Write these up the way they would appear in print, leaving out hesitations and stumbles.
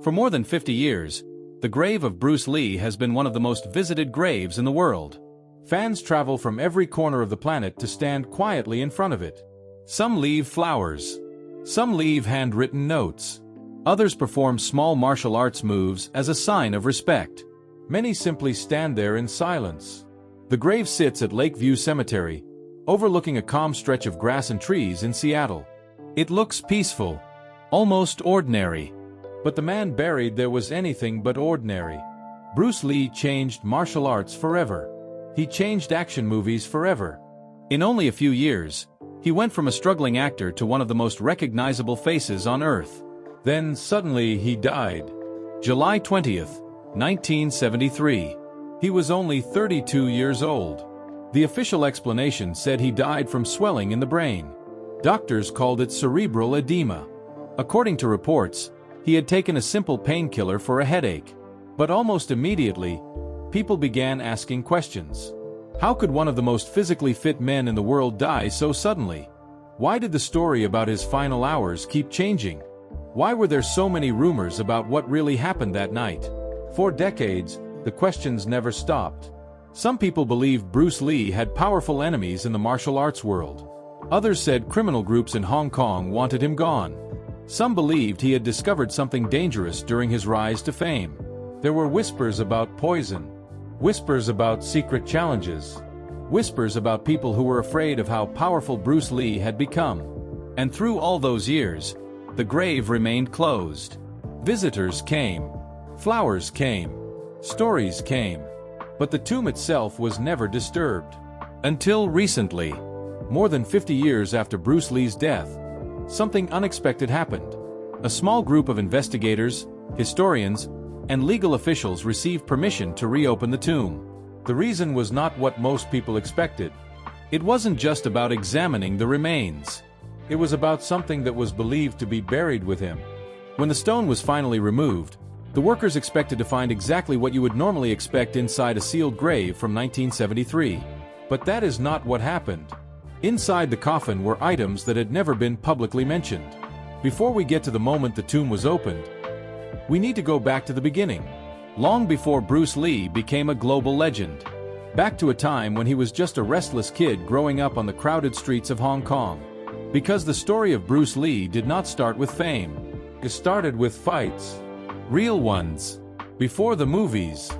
For more than 50 years, the grave of Bruce Lee has been one of the most visited graves in the world. Fans travel from every corner of the planet to stand quietly in front of it. Some leave flowers. Some leave handwritten notes. Others perform small martial arts moves as a sign of respect. Many simply stand there in silence. The grave sits at Lakeview Cemetery, overlooking a calm stretch of grass and trees in Seattle. It looks peaceful, almost ordinary. But the man buried there was anything but ordinary. Bruce Lee changed martial arts forever. He changed action movies forever. In only a few years, he went from a struggling actor to one of the most recognizable faces on Earth. Then suddenly he died. July 20th, 1973. He was only 32 years old. The official explanation said he died from swelling in the brain. Doctors called it cerebral edema. According to reports, he had taken a simple painkiller for a headache. But almost immediately, people began asking questions. How could one of the most physically fit men in the world die so suddenly? Why did the story about his final hours keep changing? Why were there so many rumors about what really happened that night? For decades, the questions never stopped. Some people believed Bruce Lee had powerful enemies in the martial arts world. Others said criminal groups in Hong Kong wanted him gone. Some believed he had discovered something dangerous during his rise to fame. There were whispers about poison, whispers about secret challenges, whispers about people who were afraid of how powerful Bruce Lee had become. And through all those years, the grave remained closed. Visitors came, flowers came, stories came, but the tomb itself was never disturbed. Until recently, more than 50 years after Bruce Lee's death, something unexpected happened. A small group of investigators, historians, and legal officials received permission to reopen the tomb. The reason was not what most people expected. It wasn't just about examining the remains. It was about something that was believed to be buried with him. When the stone was finally removed, the workers expected to find exactly what you would normally expect inside a sealed grave from 1973. But that is not what happened. Inside the coffin were items that had never been publicly mentioned. Before we get to the moment the tomb was opened, we need to go back to the beginning. Long before Bruce Lee became a global legend. Back to a time when he was just a restless kid growing up on the crowded streets of Hong Kong. Because the story of Bruce Lee did not start with fame. It started with fights. Real ones. Before the movies.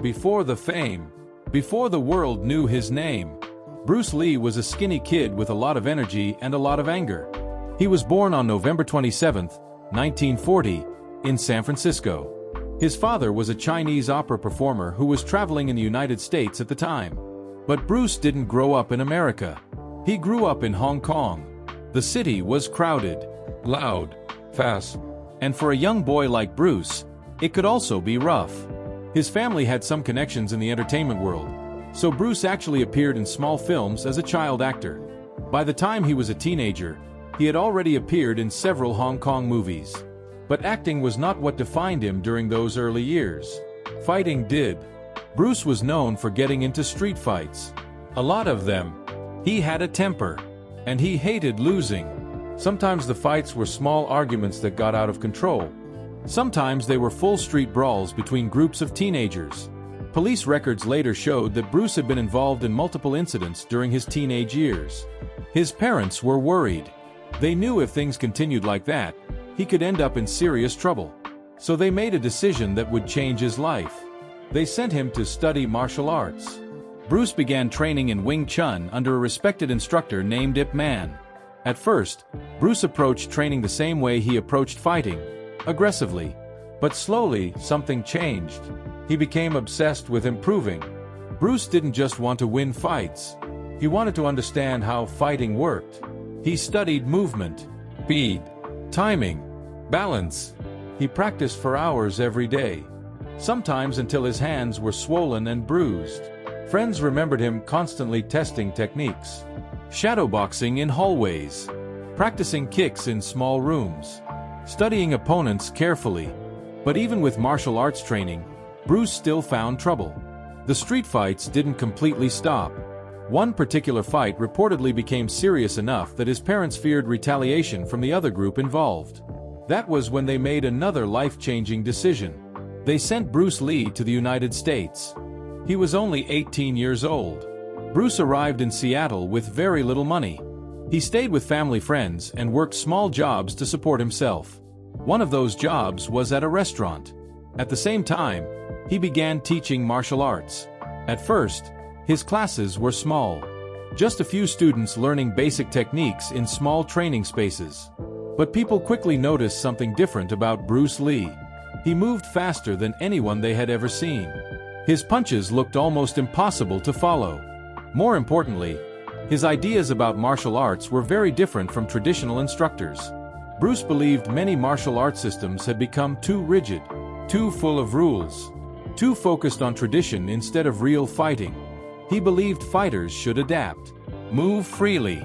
Before the fame. Before the world knew his name. Bruce Lee was a skinny kid with a lot of energy and a lot of anger. He was born on November 27, 1940, in San Francisco. His father was a Chinese opera performer who was traveling in the United States at the time. But Bruce didn't grow up in America. He grew up in Hong Kong. The city was crowded, loud, fast, and for a young boy like Bruce, it could also be rough. His family had some connections in the entertainment world, so Bruce actually appeared in small films as a child actor. By the time he was a teenager, he had already appeared in several Hong Kong movies. But acting was not what defined him during those early years. Fighting did. Bruce was known for getting into street fights. A lot of them. He had a temper. And he hated losing. Sometimes the fights were small arguments that got out of control. Sometimes they were full street brawls between groups of teenagers. Police records later showed that Bruce had been involved in multiple incidents during his teenage years. His parents were worried. They knew if things continued like that, he could end up in serious trouble. So they made a decision that would change his life. They sent him to study martial arts. Bruce began training in Wing Chun under a respected instructor named Ip Man. At first, Bruce approached training the same way he approached fighting, aggressively. But slowly, something changed. He became obsessed with improving. Bruce didn't just want to win fights. He wanted to understand how fighting worked. He studied movement, speed, timing, balance. He practiced for hours every day, sometimes until his hands were swollen and bruised. Friends remembered him constantly testing techniques. Shadowboxing in hallways, practicing kicks in small rooms, studying opponents carefully. But even with martial arts training, Bruce still found trouble. The street fights didn't completely stop. One particular fight reportedly became serious enough that his parents feared retaliation from the other group involved. That was when they made another life-changing decision. They sent Bruce Lee to the United States. He was only 18 years old. Bruce arrived in Seattle with very little money. He stayed with family friends and worked small jobs to support himself. One of those jobs was at a restaurant. At the same time, he began teaching martial arts. At first, his classes were small. Just a few students learning basic techniques in small training spaces. But people quickly noticed something different about Bruce Lee. He moved faster than anyone they had ever seen. His punches looked almost impossible to follow. More importantly, his ideas about martial arts were very different from traditional instructors. Bruce believed many martial arts systems had become too rigid, too full of rules, too focused on tradition instead of real fighting. He believed fighters should adapt, move freely,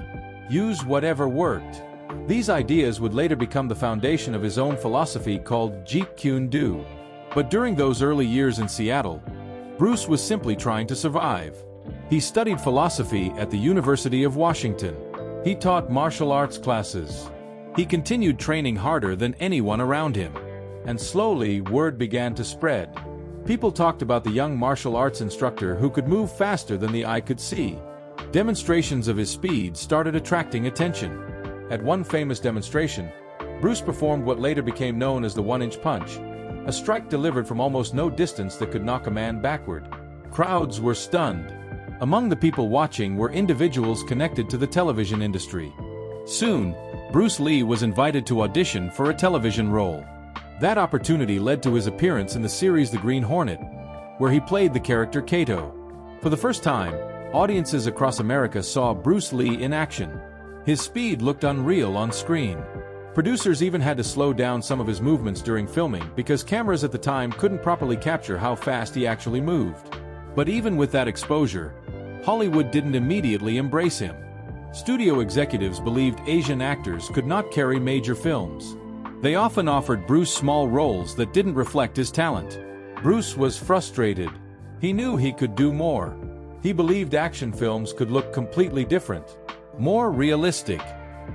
use whatever worked. These ideas would later become the foundation of his own philosophy called Jeet Kune Do. But during those early years in Seattle, Bruce was simply trying to survive. He studied philosophy at the University of Washington. He taught martial arts classes. He continued training harder than anyone around him. And slowly, word began to spread. People talked about the young martial arts instructor who could move faster than the eye could see. Demonstrations of his speed started attracting attention. At one famous demonstration, Bruce performed what later became known as the one-inch punch, a strike delivered from almost no distance that could knock a man backward. Crowds were stunned. Among the people watching were individuals connected to the television industry. Soon, Bruce Lee was invited to audition for a television role. That opportunity led to his appearance in the series The Green Hornet, where he played the character Kato. For the first time, audiences across America saw Bruce Lee in action. His speed looked unreal on screen. Producers even had to slow down some of his movements during filming because cameras at the time couldn't properly capture how fast he actually moved. But even with that exposure, Hollywood didn't immediately embrace him. Studio executives believed Asian actors could not carry major films. They often offered Bruce small roles that didn't reflect his talent. Bruce was frustrated. He knew he could do more. He believed action films could look completely different. More realistic,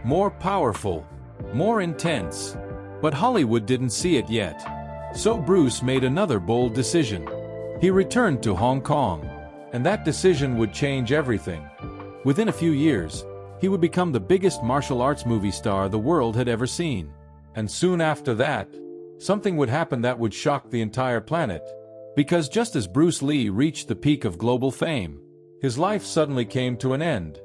more powerful, more intense. But Hollywood didn't see it yet. So Bruce made another bold decision. He returned to Hong Kong. And that decision would change everything. Within a few years, he would become the biggest martial arts movie star the world had ever seen. And soon after that, something would happen that would shock the entire planet. Because just as Bruce Lee reached the peak of global fame, his life suddenly came to an end.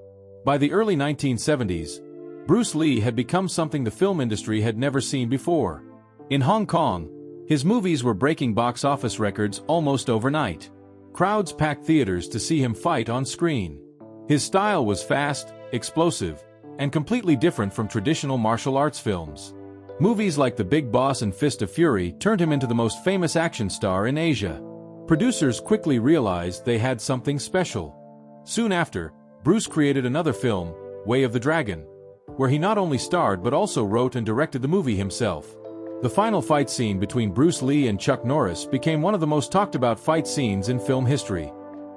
By the early 1970s, Bruce Lee had become something the film industry had never seen before. In Hong Kong, his movies were breaking box office records almost overnight. Crowds packed theaters to see him fight on screen. His style was fast, explosive, and completely different from traditional martial arts films. Movies like The Big Boss and Fist of Fury turned him into the most famous action star in Asia. Producers quickly realized they had something special. Soon after, Bruce created another film, Way of the Dragon, where he not only starred but also wrote and directed the movie himself. The final fight scene between Bruce Lee and Chuck Norris became one of the most talked about fight scenes in film history.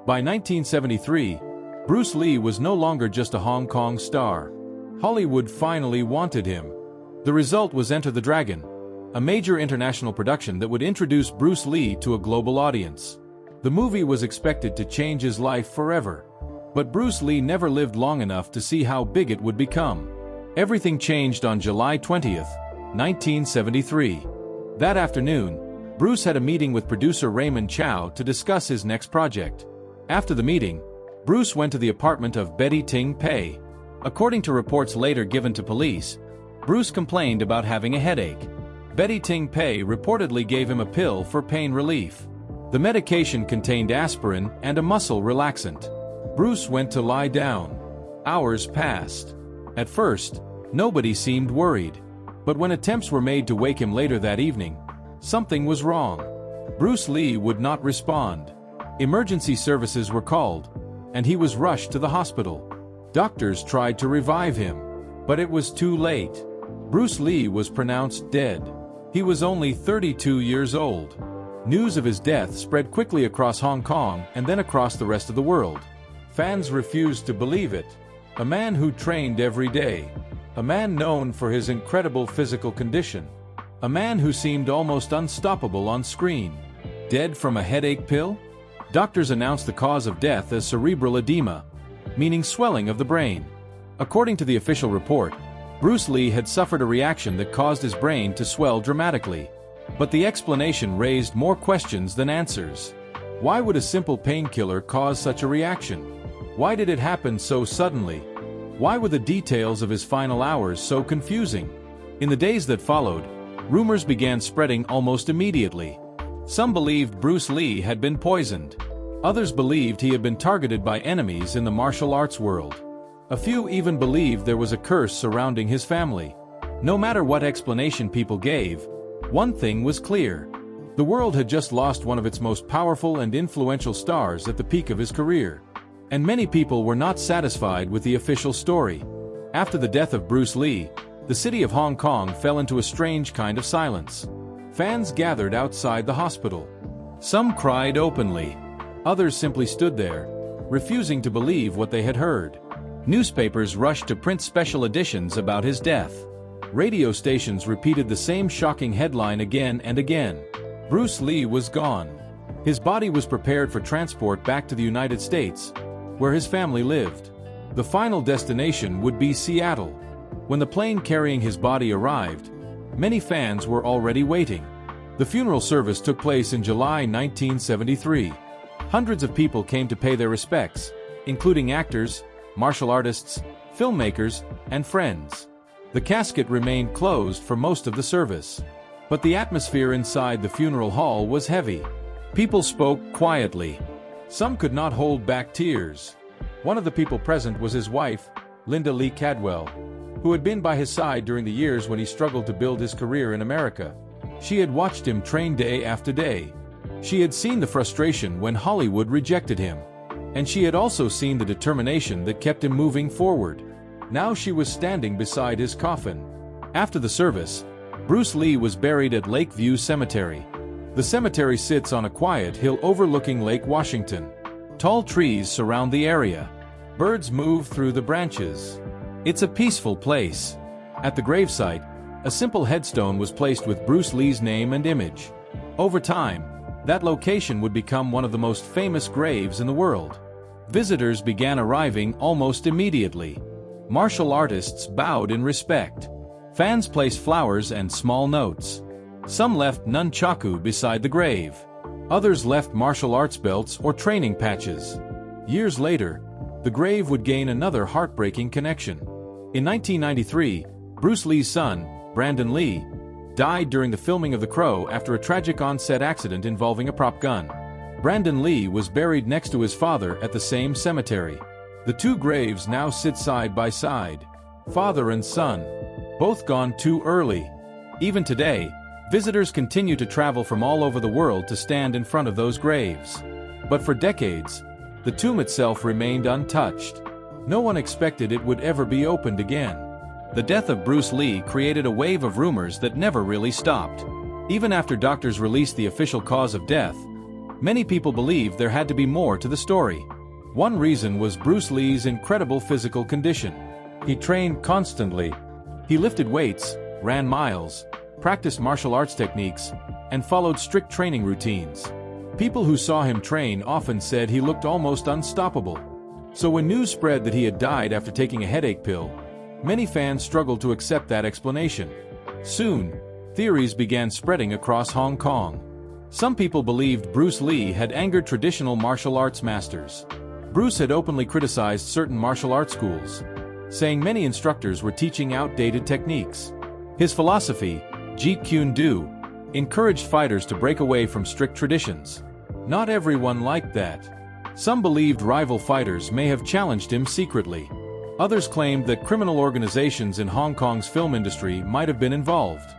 By 1973, Bruce Lee was no longer just a Hong Kong star. Hollywood finally wanted him. The result was Enter the Dragon, a major international production that would introduce Bruce Lee to a global audience. The movie was expected to change his life forever. But Bruce Lee never lived long enough to see how big it would become. Everything changed on July 20th, 1973. That afternoon, Bruce had a meeting with producer Raymond Chow to discuss his next project. After the meeting, Bruce went to the apartment of Betty Ting Pei. According to reports later given to police, Bruce complained about having a headache. Betty Ting Pei reportedly gave him a pill for pain relief. The medication contained aspirin and a muscle relaxant. Bruce went to lie down. Hours passed. At first, nobody seemed worried. But when attempts were made to wake him later that evening, something was wrong. Bruce Lee would not respond. Emergency services were called, and he was rushed to the hospital. Doctors tried to revive him, but it was too late. Bruce Lee was pronounced dead. He was only 32 years old. News of his death spread quickly across Hong Kong and then across the rest of the world. Fans refused to believe it. A man who trained every day. A man known for his incredible physical condition. A man who seemed almost unstoppable on screen. Dead from a headache pill? Doctors announced the cause of death as cerebral edema, meaning swelling of the brain. According to the official report, Bruce Lee had suffered a reaction that caused his brain to swell dramatically. But the explanation raised more questions than answers. Why would a simple painkiller cause such a reaction? Why did it happen so suddenly? Why were the details of his final hours so confusing? In the days that followed, rumors began spreading almost immediately. Some believed Bruce Lee had been poisoned. Others believed he had been targeted by enemies in the martial arts world. A few even believed there was a curse surrounding his family. No matter what explanation people gave, one thing was clear. The world had just lost one of its most powerful and influential stars at the peak of his career. And many people were not satisfied with the official story. After the death of Bruce Lee, the city of Hong Kong fell into a strange kind of silence. Fans gathered outside the hospital. Some cried openly. Others simply stood there, refusing to believe what they had heard. Newspapers rushed to print special editions about his death. Radio stations repeated the same shocking headline again and again. Bruce Lee was gone. His body was prepared for transport back to the United States, where his family lived. The final destination would be Seattle. When the plane carrying his body arrived, many fans were already waiting. The funeral service took place in July 1973. Hundreds of people came to pay their respects, including actors, martial artists, filmmakers, and friends. The casket remained closed for most of the service. But the atmosphere inside the funeral hall was heavy. People spoke quietly. Some could not hold back tears. One of the people present was his wife, Linda Lee Cadwell, who had been by his side during the years when he struggled to build his career in America. She had watched him train day after day. She had seen the frustration when Hollywood rejected him. And she had also seen the determination that kept him moving forward. Now she was standing beside his coffin. After the service, Bruce Lee was buried at Lakeview Cemetery. The cemetery sits on a quiet hill overlooking Lake Washington. Tall trees surround the area. Birds move through the branches. It's a peaceful place. At the gravesite, a simple headstone was placed with Bruce Lee's name and image. Over time, that location would become one of the most famous graves in the world. Visitors began arriving almost immediately. Martial artists bowed in respect. Fans placed flowers and small notes. Some left nunchaku beside the grave. Others left martial arts belts or training patches. Years later, the grave would gain another heartbreaking connection. In 1993, Bruce Lee's son, Brandon Lee, died during the filming of The Crow after a tragic on-set accident involving a prop gun. Brandon Lee was buried next to his father at the same cemetery. The two graves now sit side by side. Father and son, both gone too early. Even today, visitors continue to travel from all over the world to stand in front of those graves. But for decades, the tomb itself remained untouched. No one expected it would ever be opened again. The death of Bruce Lee created a wave of rumors that never really stopped. Even after doctors released the official cause of death, many people believed there had to be more to the story. One reason was Bruce Lee's incredible physical condition. He trained constantly. He lifted weights, ran miles, practiced martial arts techniques, and followed strict training routines. People who saw him train often said he looked almost unstoppable. So when news spread that he had died after taking a headache pill, many fans struggled to accept that explanation. Soon, theories began spreading across Hong Kong. Some people believed Bruce Lee had angered traditional martial arts masters. Bruce had openly criticized certain martial arts schools, saying many instructors were teaching outdated techniques. His philosophy, Jeet Kune Do, encouraged fighters to break away from strict traditions. Not everyone liked that. Some believed rival fighters may have challenged him secretly. Others claimed that criminal organizations in Hong Kong's film industry might have been involved.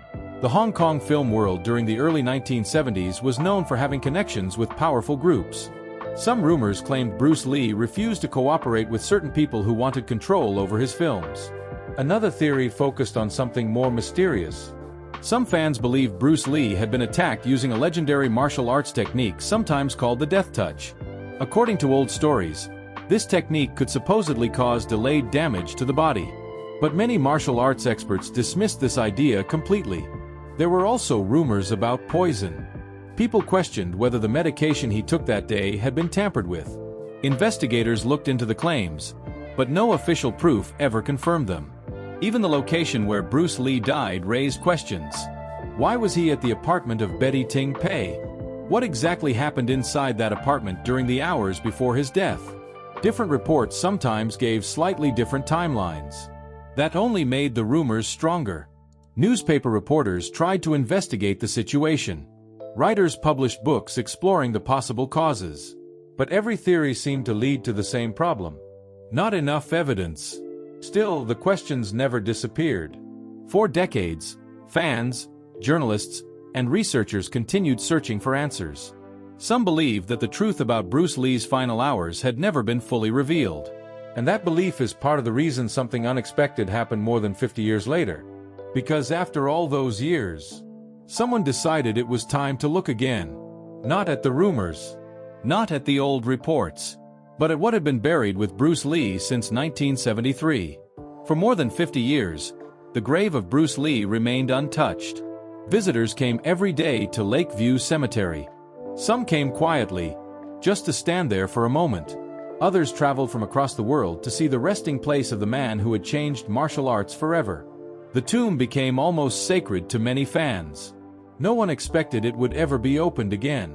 The Hong Kong film world during the early 1970s was known for having connections with powerful groups. Some rumors claimed Bruce Lee refused to cooperate with certain people who wanted control over his films. Another theory focused on something more mysterious. Some fans believed Bruce Lee had been attacked using a legendary martial arts technique sometimes called the death touch. According to old stories, this technique could supposedly cause delayed damage to the body. But many martial arts experts dismissed this idea completely. There were also rumors about poison. People questioned whether the medication he took that day had been tampered with. Investigators looked into the claims, but no official proof ever confirmed them. Even the location where Bruce Lee died raised questions. Why was he at the apartment of Betty Ting Pei? What exactly happened inside that apartment during the hours before his death? Different reports sometimes gave slightly different timelines. That only made the rumors stronger. Newspaper reporters tried to investigate the situation. Writers published books exploring the possible causes. But every theory seemed to lead to the same problem. Not enough evidence. Still, the questions never disappeared. For decades, fans, journalists, and researchers continued searching for answers. Some believed that the truth about Bruce Lee's final hours had never been fully revealed. And that belief is part of the reason something unexpected happened more than 50 years later. Because after all those years, someone decided it was time to look again. Not at the rumors, not at the old reports, but at what had been buried with Bruce Lee since 1973. For more than 50 years, the grave of Bruce Lee remained untouched. Visitors came every day to Lakeview Cemetery. Some came quietly, just to stand there for a moment. Others traveled from across the world to see the resting place of the man who had changed martial arts forever. The tomb became almost sacred to many fans. No one expected it would ever be opened again.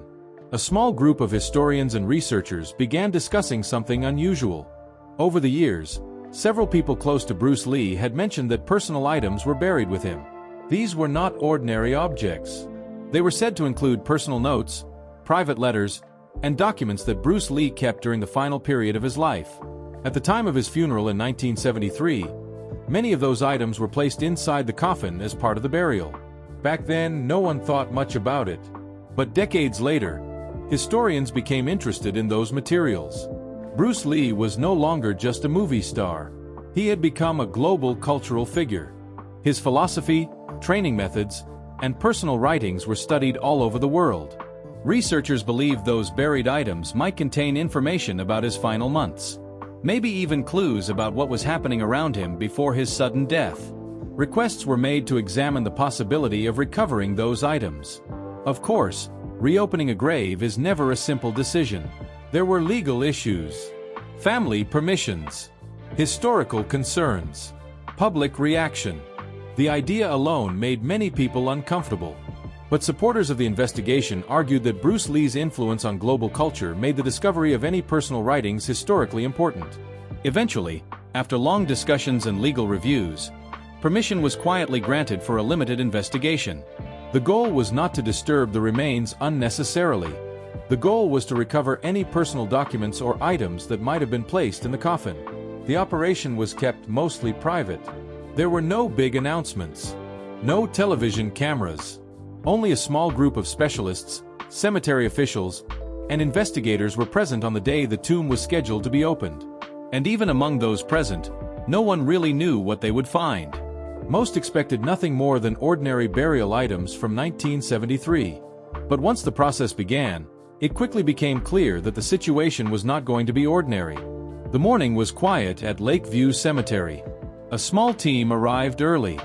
A small group of historians and researchers began discussing something unusual. Over the years, several people close to Bruce Lee had mentioned that personal items were buried with him. These were not ordinary objects. They were said to include personal notes, private letters, and documents that Bruce Lee kept during the final period of his life. At the time of his funeral in 1973, many of those items were placed inside the coffin as part of the burial. Back then, no one thought much about it. But decades later, historians became interested in those materials. Bruce Lee was no longer just a movie star. He had become a global cultural figure. His philosophy, training methods, and personal writings were studied all over the world. Researchers believed those buried items might contain information about his final months. Maybe even clues about what was happening around him before his sudden death. Requests were made to examine the possibility of recovering those items. Of course, reopening a grave is never a simple decision. There were legal issues, family permissions, historical concerns, public reaction. The idea alone made many people uncomfortable. But supporters of the investigation argued that Bruce Lee's influence on global culture made the discovery of any personal writings historically important. Eventually, after long discussions and legal reviews, permission was quietly granted for a limited investigation. The goal was not to disturb the remains unnecessarily. The goal was to recover any personal documents or items that might have been placed in the coffin. The operation was kept mostly private. There were no big announcements, no television cameras. Only a small group of specialists, cemetery officials, and investigators were present on the day the tomb was scheduled to be opened. And even among those present, no one really knew what they would find. Most expected nothing more than ordinary burial items from 1973. But once the process began, it quickly became clear that the situation was not going to be ordinary. The morning was quiet at Lakeview Cemetery. A small team arrived early.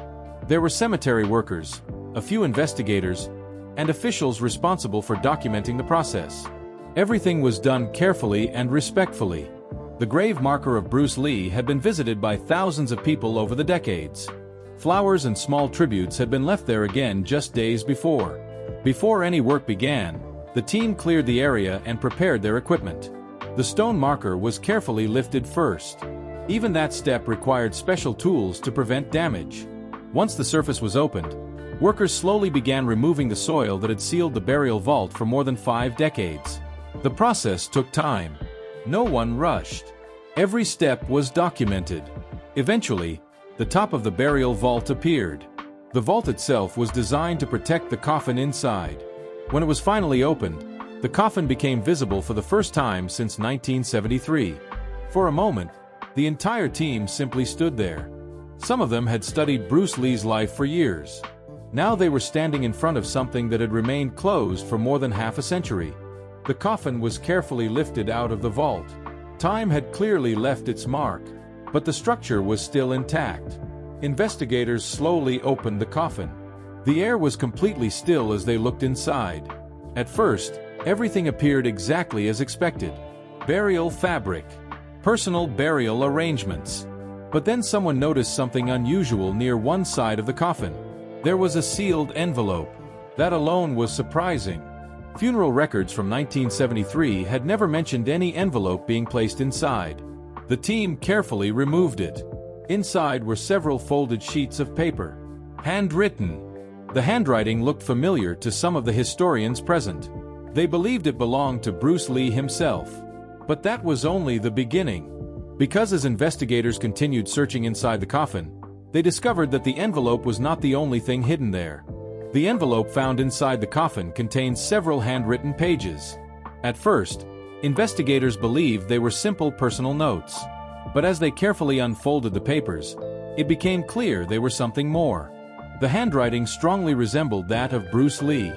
There were cemetery workers, a few investigators, and officials responsible for documenting the process. Everything was done carefully and respectfully. The grave marker of Bruce Lee had been visited by thousands of people over the decades. Flowers and small tributes had been left there again just days before. Before any work began, the team cleared the area and prepared their equipment. The stone marker was carefully lifted first. Even that step required special tools to prevent damage. Once the surface was opened, workers slowly began removing the soil that had sealed the burial vault for more than 5 decades. The process took time. No one rushed. Every step was documented. Eventually, the top of the burial vault appeared. The vault itself was designed to protect the coffin inside. When it was finally opened, the coffin became visible for the first time since 1973. For a moment, the entire team simply stood there. Some of them had studied Bruce Lee's life for years. Now they were standing in front of something that had remained closed for more than half a century. The coffin was carefully lifted out of the vault. Time had clearly left its mark, but the structure was still intact. Investigators slowly opened the coffin. The air was completely still as they looked inside. At first, everything appeared exactly as expected. Burial fabric. Personal burial arrangements. But then someone noticed something unusual near one side of the coffin. There was a sealed envelope. That alone was surprising. Funeral records from 1973 had never mentioned any envelope being placed inside. The team carefully removed it. Inside were several folded sheets of paper. Handwritten. The handwriting looked familiar to some of the historians present. They believed it belonged to Bruce Lee himself. But that was only the beginning. Because as investigators continued searching inside the coffin, they discovered that the envelope was not the only thing hidden there. The envelope found inside the coffin contained several handwritten pages. At first, investigators believed they were simple personal notes. But as they carefully unfolded the papers, it became clear they were something more. The handwriting strongly resembled that of Bruce Lee.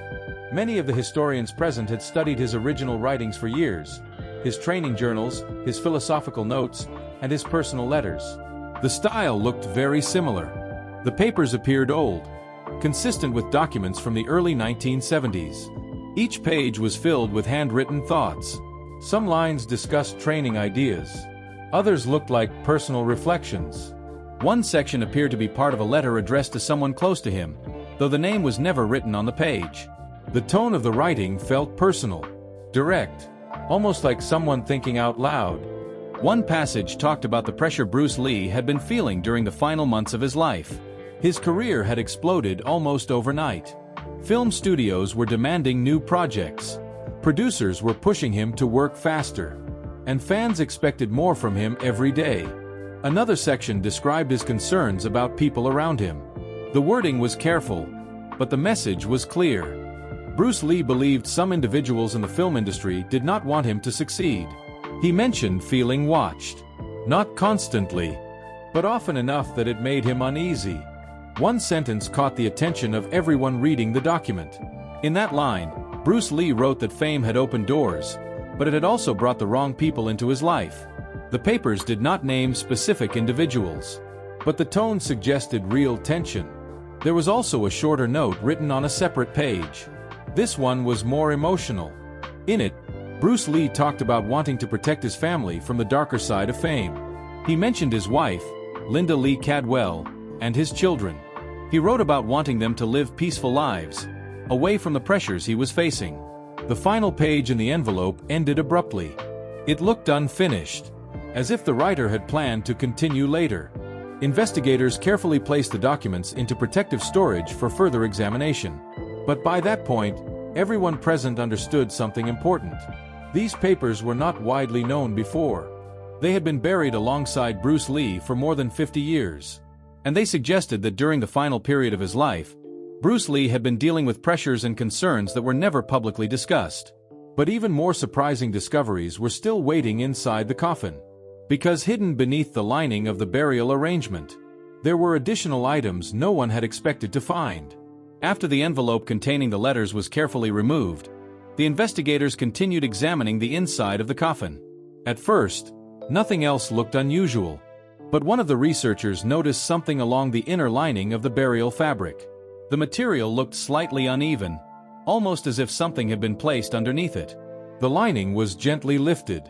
Many of the historians present had studied his original writings for years. His training journals, his philosophical notes, and his personal letters. The style looked very similar. The papers appeared old, consistent with documents from the early 1970s. Each page was filled with handwritten thoughts. Some lines discussed training ideas. Others looked like personal reflections. One section appeared to be part of a letter addressed to someone close to him, though the name was never written on the page. The tone of the writing felt personal, direct, almost like someone thinking out loud. One passage talked about the pressure Bruce Lee had been feeling during the final months of his life. His career had exploded almost overnight. Film studios were demanding new projects. Producers were pushing him to work faster. And fans expected more from him every day. Another section described his concerns about people around him. The wording was careful, but the message was clear. Bruce Lee believed some individuals in the film industry did not want him to succeed. He mentioned feeling watched. Not constantly, but often enough that it made him uneasy. One sentence caught the attention of everyone reading the document. In that line, Bruce Lee wrote that fame had opened doors, but it had also brought the wrong people into his life. The papers did not name specific individuals, but the tone suggested real tension. There was also a shorter note written on a separate page. This one was more emotional. In it, Bruce Lee talked about wanting to protect his family from the darker side of fame. He mentioned his wife, Linda Lee Cadwell, and his children. He wrote about wanting them to live peaceful lives, away from the pressures he was facing. The final page in the envelope ended abruptly. It looked unfinished, as if the writer had planned to continue later. Investigators carefully placed the documents into protective storage for further examination. But by that point, everyone present understood something important. These papers were not widely known before. They had been buried alongside Bruce Lee for more than 50 years. And they suggested that during the final period of his life, Bruce Lee had been dealing with pressures and concerns that were never publicly discussed. But even more surprising discoveries were still waiting inside the coffin. Because hidden beneath the lining of the burial arrangement, there were additional items no one had expected to find. After the envelope containing the letters was carefully removed, the investigators continued examining the inside of the coffin. At first, nothing else looked unusual. But one of the researchers noticed something along the inner lining of the burial fabric. The material looked slightly uneven, almost as if something had been placed underneath it. The lining was gently lifted.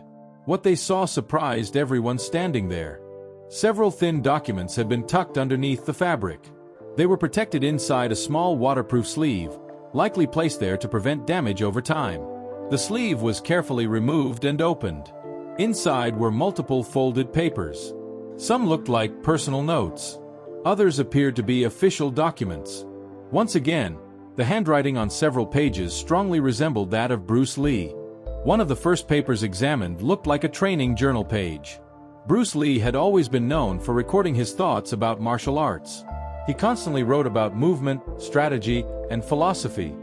What they saw surprised everyone standing there. Several thin documents had been tucked underneath the fabric. They were protected inside a small waterproof sleeve, likely placed there to prevent damage over time. The sleeve was carefully removed and opened. Inside were multiple folded papers. Some looked like personal notes. Others appeared to be official documents. Once again, the handwriting on several pages strongly resembled that of Bruce Lee. One of the first papers examined looked like a training journal page. Bruce Lee had always been known for recording his thoughts about martial arts. He constantly wrote about movement, strategy, and philosophy.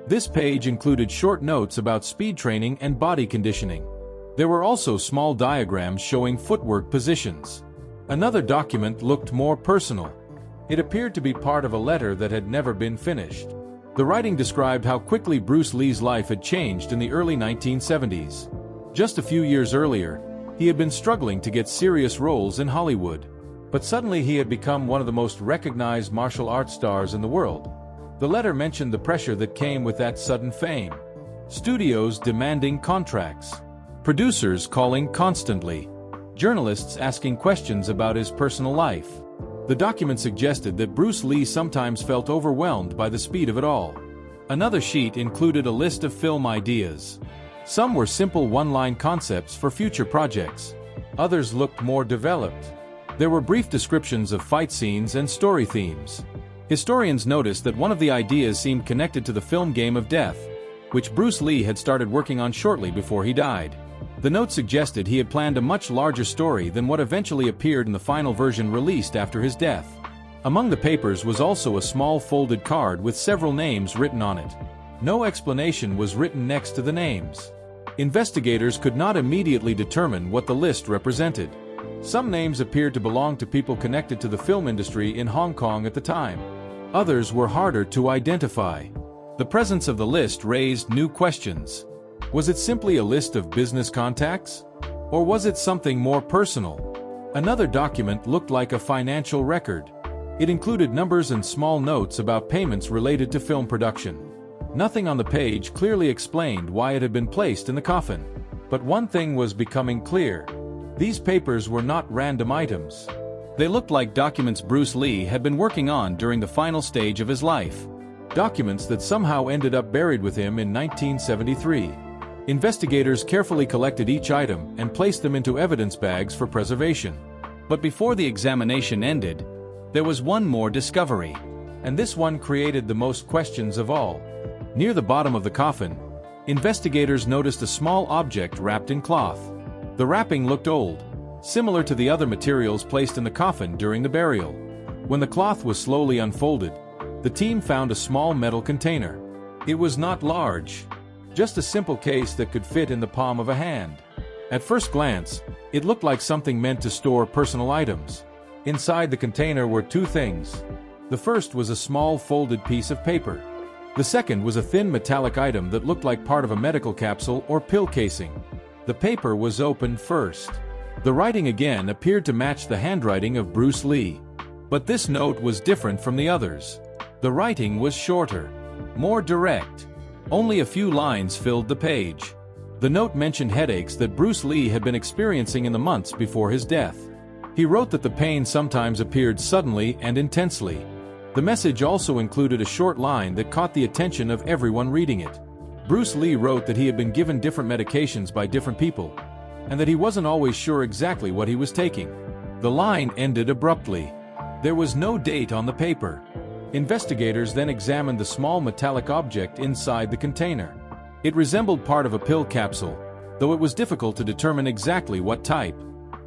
This page included short notes about speed training and body conditioning. There were also small diagrams showing footwork positions. Another document looked more personal. It appeared to be part of a letter that had never been finished. The writing described how quickly Bruce Lee's life had changed in the early 1970s. Just a few years earlier, he had been struggling to get serious roles in Hollywood. But suddenly he had become one of the most recognized martial arts stars in the world. The letter mentioned the pressure that came with that sudden fame. Studios demanding contracts. Producers calling constantly. Journalists asking questions about his personal life. The document suggested that Bruce Lee sometimes felt overwhelmed by the speed of it all. Another sheet included a list of film ideas. Some were simple one-line concepts for future projects. Others looked more developed. There were brief descriptions of fight scenes and story themes. Historians noticed that one of the ideas seemed connected to the film Game of Death, which Bruce Lee had started working on shortly before he died. The note suggested he had planned a much larger story than what eventually appeared in the final version released after his death. Among the papers was also a small folded card with several names written on it. No explanation was written next to the names. Investigators could not immediately determine what the list represented. Some names appeared to belong to people connected to the film industry in Hong Kong at the time. Others were harder to identify. The presence of the list raised new questions. Was it simply a list of business contacts? Or was it something more personal? Another document looked like a financial record. It included numbers and small notes about payments related to film production. Nothing on the page clearly explained why it had been placed in the coffin. But one thing was becoming clear. These papers were not random items. They looked like documents Bruce Lee had been working on during the final stage of his life. Documents that somehow ended up buried with him in 1973. Investigators carefully collected each item and placed them into evidence bags for preservation. But before the examination ended, there was one more discovery. And this one created the most questions of all. Near the bottom of the coffin, investigators noticed a small object wrapped in cloth. The wrapping looked old, similar to the other materials placed in the coffin during the burial. When the cloth was slowly unfolded, the team found a small metal container. It was not large, just a simple case that could fit in the palm of a hand. At first glance, it looked like something meant to store personal items. Inside the container were two things. The first was a small folded piece of paper. The second was a thin metallic item that looked like part of a medical capsule or pill casing. The paper was opened first. The writing again appeared to match the handwriting of Bruce Lee. But this note was different from the others. The writing was shorter, more direct. Only a few lines filled the page. The note mentioned headaches that Bruce Lee had been experiencing in the months before his death. He wrote that the pain sometimes appeared suddenly and intensely. The message also included a short line that caught the attention of everyone reading it. Bruce Lee wrote that he had been given different medications by different people, and that he wasn't always sure exactly what he was taking. The line ended abruptly. There was no date on the paper. Investigators then examined the small metallic object inside the container. It resembled part of a pill capsule, though it was difficult to determine exactly what type.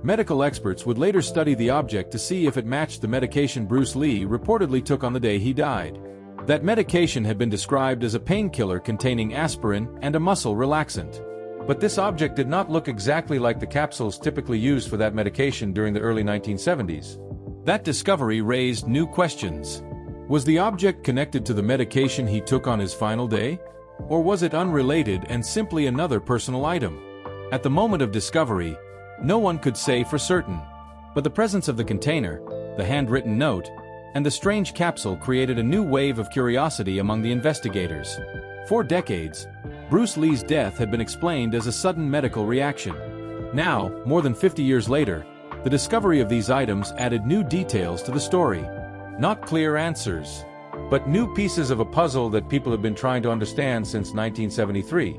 Medical experts would later study the object to see if it matched the medication Bruce Lee reportedly took on the day he died. That medication had been described as a painkiller containing aspirin and a muscle relaxant. But this object did not look exactly like the capsules typically used for that medication during the early 1970s. That discovery raised new questions. Was the object connected to the medication he took on his final day? Or was it unrelated and simply another personal item? At the moment of discovery, no one could say for certain. But the presence of the container, the handwritten note, and the strange capsule created a new wave of curiosity among the investigators. For decades, Bruce Lee's death had been explained as a sudden medical reaction. Now, more than 50 years later, the discovery of these items added new details to the story. Not clear answers, but new pieces of a puzzle that people have been trying to understand since 1973.